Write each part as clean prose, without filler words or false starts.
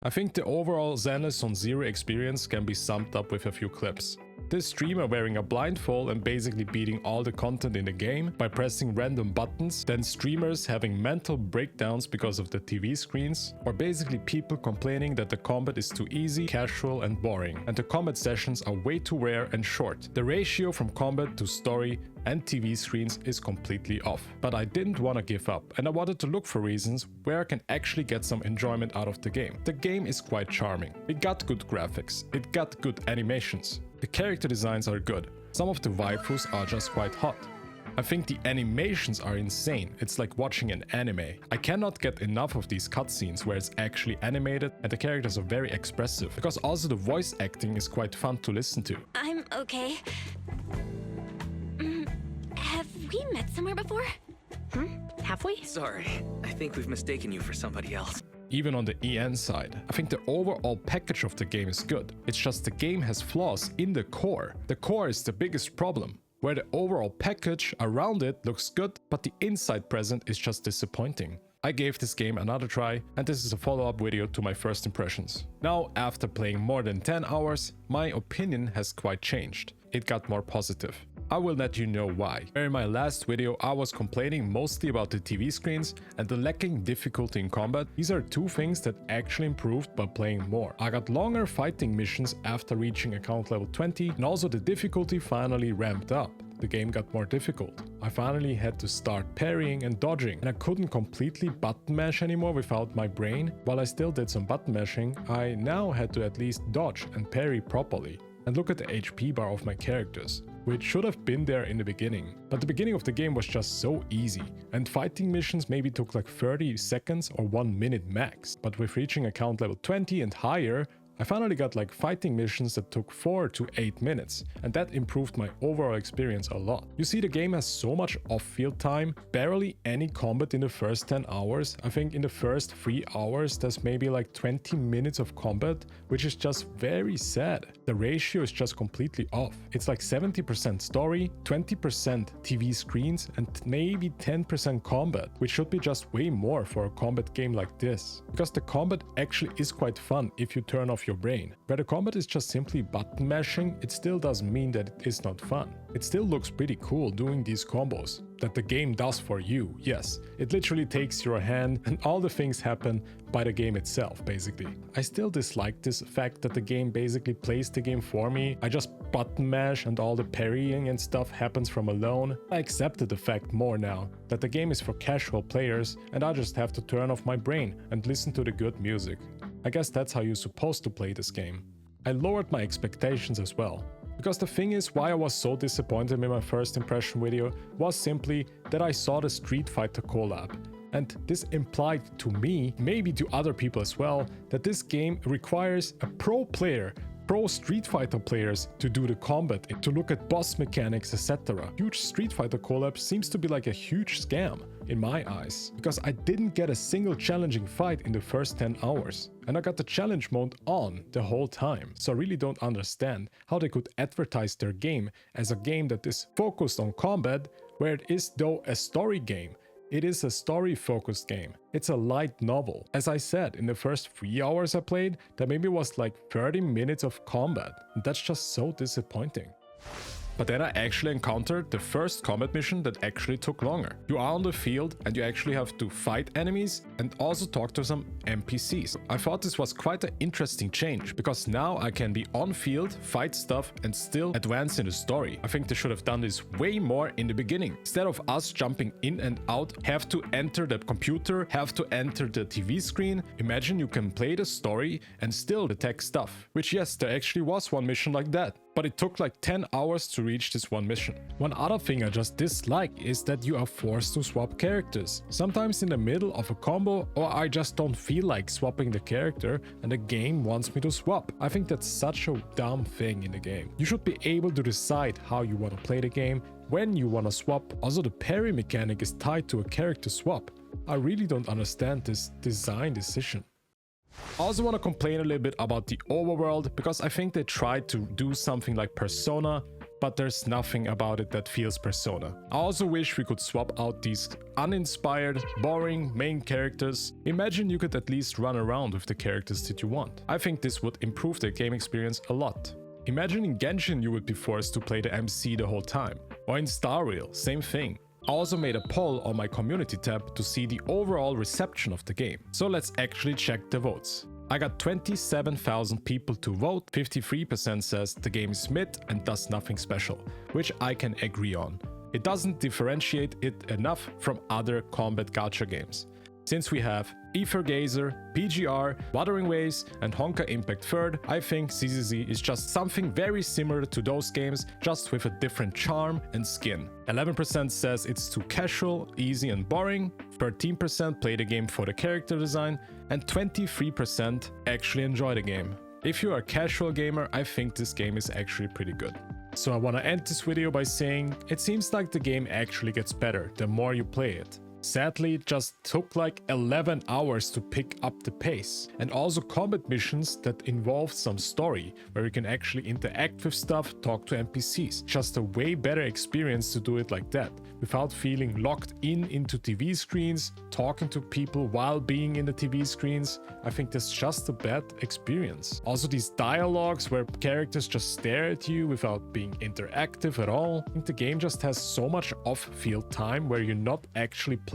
I think the overall Zenless Zone Zero experience can be summed up with a few clips. This streamer wearing a blindfold and basically beating all the content in the game by pressing random buttons, then streamers having mental breakdowns because of the TV screens, or basically people complaining that the combat is too easy, casual and boring, and the combat sessions are way too rare and short. The ratio from combat to story and TV screens is completely off. But I didn't want to give up, and I wanted to look for reasons where I can actually get some enjoyment out of the game. The game is quite charming. It got good graphics, it got good animations. The character designs are good. Some of the waifus are just quite hot. I think the animations are insane. It's like watching an anime. I cannot get enough of these cutscenes where it's actually animated and the characters are very expressive, because also the voice acting is quite fun to listen to. I'm okay. Have we met somewhere before? Have we? Sorry, I think we've mistaken you for somebody else. Even on the EN side, I think the overall package of the game is good. It's just the game has flaws in the core. The core is the biggest problem, where the overall package around it looks good, but the inside present is just disappointing. I gave this game another try, and this is a follow-up video to my first impressions. Now, after playing more than 10 hours, my opinion has quite changed. It got more positive. I will let you know why. In my last video, I was complaining mostly about the TV screens and the lacking difficulty in combat. These are two things that actually improved by playing more. I got longer fighting missions after reaching account level 20, and also the difficulty finally ramped up. The game got more difficult. I finally had to start parrying and dodging, and I couldn't completely button mash anymore without my brain. While I still did some button mashing, I now had to at least dodge and parry properly. And look at the HP bar of my characters, which should have been there in the beginning. But the beginning of the game was just so easy, and fighting missions maybe took like 30 seconds or 1 minute max. But with reaching account level 20 and higher, I finally got like fighting missions that took 4 to 8 minutes, and that improved my overall experience a lot. You see, the game has so much off-field time, barely any combat in the first 10 hours. I think in the first 3 hours there's maybe like 20 minutes of combat, which is just very sad. The ratio is just completely off. It's like 70% story, 20% TV screens, and maybe 10% combat, which should be just way more for a combat game like this. Because the combat actually is quite fun if you turn off your brain. Where the combat is just simply button mashing, it still doesn't mean that it is not fun. It still looks pretty cool doing these combos that the game does for you. Yes, it literally takes your hand and all the things happen by the game itself, basically. I still dislike this fact that the game basically plays the game for me. I just button mash and all the parrying and stuff happens from alone. I accepted the fact more now that the game is for casual players and I just have to turn off my brain and listen to the good music. I guess that's how you're supposed to play this game. I lowered my expectations as well. Because the thing is, why I was so disappointed in my first impression video was simply that I saw the Street Fighter collab. And this implied to me, maybe to other people as well, that this game requires a pro player, pro Street Fighter players to do the combat, to look at boss mechanics, etc. Huge Street Fighter collab seems to be like a huge scam in my eyes, because I didn't get a single challenging fight in the first 10 hours. And I got the challenge mode on the whole time, so I really don't understand how they could advertise their game as a game that is focused on combat, where it is though a story game. It is a story-focused game. It's a light novel. As I said, in the first 3 hours I played, there maybe was like 30 minutes of combat. And that's just so disappointing. But then I actually encountered the first combat mission that actually took longer. You are on the field and you actually have to fight enemies and also talk to some NPCs. I thought this was quite an interesting change, because now I can be on field, fight stuff and still advance in the story. I think they should have done this way more in the beginning. Instead of us jumping in and out, have to enter the computer, have to enter the TV screen. Imagine you can play the story and still detect stuff. Which, yes, there actually was one mission like that. But it took like 10 hours to reach this one mission. One other thing I just dislike is that you are forced to swap characters. Sometimes in the middle of a combo, or I just don't feel like swapping the character and the game wants me to swap. I think that's such a dumb thing in the game. You should be able to decide how you want to play the game, when you want to swap. Also, the parry mechanic is tied to a character swap. I really don't understand this design decision. I also want to complain a little bit about the Overworld, because I think they tried to do something like Persona, but there's nothing about it that feels Persona. I also wish we could swap out these uninspired, boring main characters. Imagine you could at least run around with the characters that you want. I think this would improve the game experience a lot. Imagine in Genshin you would be forced to play the MC the whole time. Or in Star Rail, same thing. I also made a poll on my community tab to see the overall reception of the game. So let's actually check the votes. I got 27,000 people to vote. 53% says the game is mid and does nothing special, which I can agree on. It doesn't differentiate it enough from other combat gacha games. Since we have Ether Gazer, PGR, Wuthering Waves, and Honkai Impact Third, I think ZZZ is just something very similar to those games, just with a different charm and skin. 11% says it's too casual, easy and boring, 13% play the game for the character design, and 23% actually enjoy the game. If you are a casual gamer, I think this game is actually pretty good. So I want to end this video by saying, it seems like the game actually gets better the more you play it. Sadly, it just took like 11 hours to pick up the pace. And also combat missions that involve some story, where you can actually interact with stuff, talk to NPCs. Just a way better experience to do it like that, without feeling locked into TV screens, talking to people while being in the TV screens. I think that's just a bad experience. Also these dialogues where characters just stare at you without being interactive at all. I think the game just has so much off-field time where you're not actually playing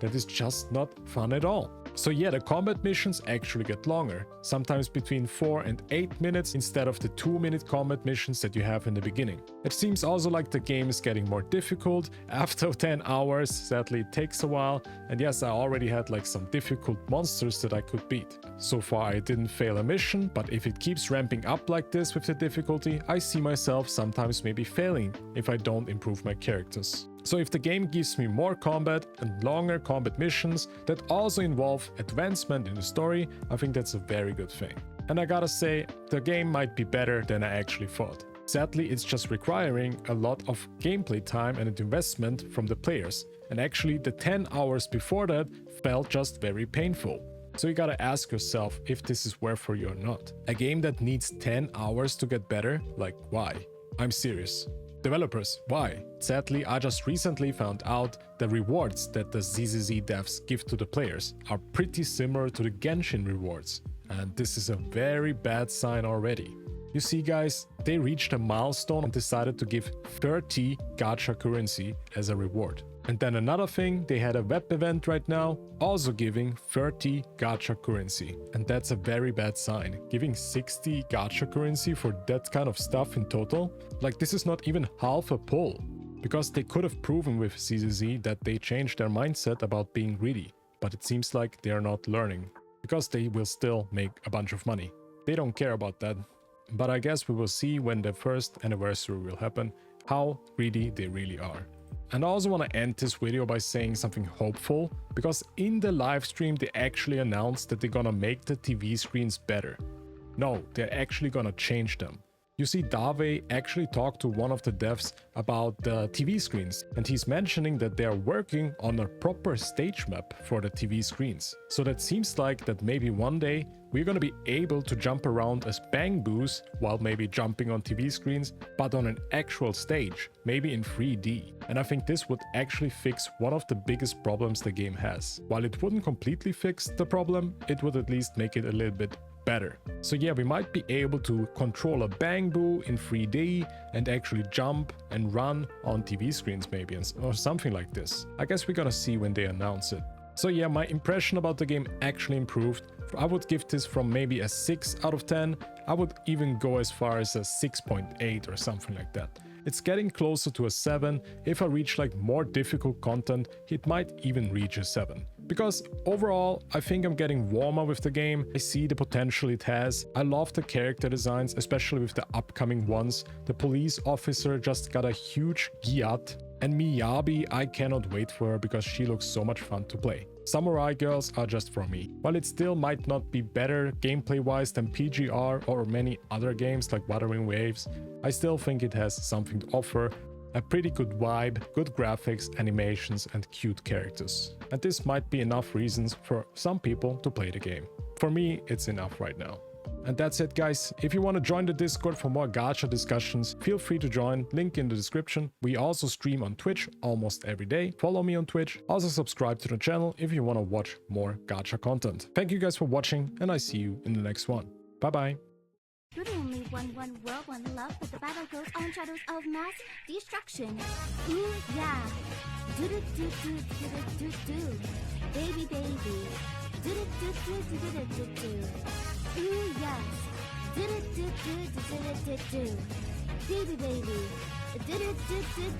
that is just not fun at all. So yeah, the combat missions actually get longer, sometimes between 4 and 8 minutes instead of the 2-minute combat missions that you have in the beginning. It seems also like the game is getting more difficult after 10 hours, sadly it takes a while, and yes, I already had like some difficult monsters that I could beat. So far I didn't fail a mission, but if it keeps ramping up like this with the difficulty, I see myself sometimes maybe failing if I don't improve my characters. So if the game gives me more combat and longer combat missions that also involve advancement in the story, I think that's a very good thing. And I gotta say, the game might be better than I actually thought. Sadly, it's just requiring a lot of gameplay time and investment from the players. And actually, the 10 hours before that felt just very painful. So you gotta ask yourself if this is worth for you or not. A game that needs 10 hours to get better? Like, why? I'm serious. Developers, why? Sadly, I just recently found out the rewards that the ZZZ devs give to the players are pretty similar to the Genshin rewards. And this is a very bad sign already. You see guys, they reached a milestone and decided to give 30 gacha currency as a reward. And then another thing, they had a web event right now, also giving 30 gacha currency. And that's a very bad sign. Giving 60 gacha currency for that kind of stuff in total? Like this is not even half a pull. Because they could have proven with ZZZ that they changed their mindset about being greedy. But it seems like they are not learning. Because they will still make a bunch of money. They don't care about that. But I guess we will see when the first anniversary will happen, how greedy they really are. And I also want to end this video by saying something hopeful, because in the live stream they actually announced that they're gonna make the TV screens better. No, they're actually gonna change them. You see, Dave actually talked to one of the devs about the TV screens, and he's mentioning that they are working on a proper stage map for the TV screens. So that seems like that maybe one day we're gonna be able to jump around as bamboos while maybe jumping on TV screens, but on an actual stage, maybe in 3D. And I think this would actually fix one of the biggest problems the game has. While it wouldn't completely fix the problem, it would at least make it a little bit better. So yeah, we might be able to control a bamboo in 3D and actually jump and run on TV screens maybe, or something like this. I guess we're gonna see when they announce it. So yeah, my impression about the game actually improved. I would give this from maybe a 6 out of 10. I would even go as far as a 6.8 or something like that. It's getting closer to a 7. If I reach like more difficult content, it might even reach a 7. Because overall, I think I'm getting warmer with the game. I see the potential it has. I love the character designs, especially with the upcoming ones. The police officer just got a huge Giat. And Miyabi, I cannot wait for her because she looks so much fun to play. Samurai girls are just for me. While it still might not be better gameplay-wise than PGR or many other games like Wuthering Waves, I still think it has something to offer. A pretty good vibe, good graphics, animations and cute characters. And this might be enough reasons for some people to play the game. For me, it's enough right now. And that's it, guys. If you want to join the Discord for more gacha discussions, feel free to join. Link in the description. We also stream on Twitch almost every day. Follow me on Twitch. Also subscribe to the channel if you want to watch more gacha content. Thank you guys for watching, and I see you in the next one. Bye bye. Good only one world, one love, but the battle goes on, shadows of mass destruction. Ooh, yeah. Do do do do do do do. Baby, baby. Do do do do do do do do. Ooh, yes. Do do do do do do do do. Baby, baby. Do do do do do.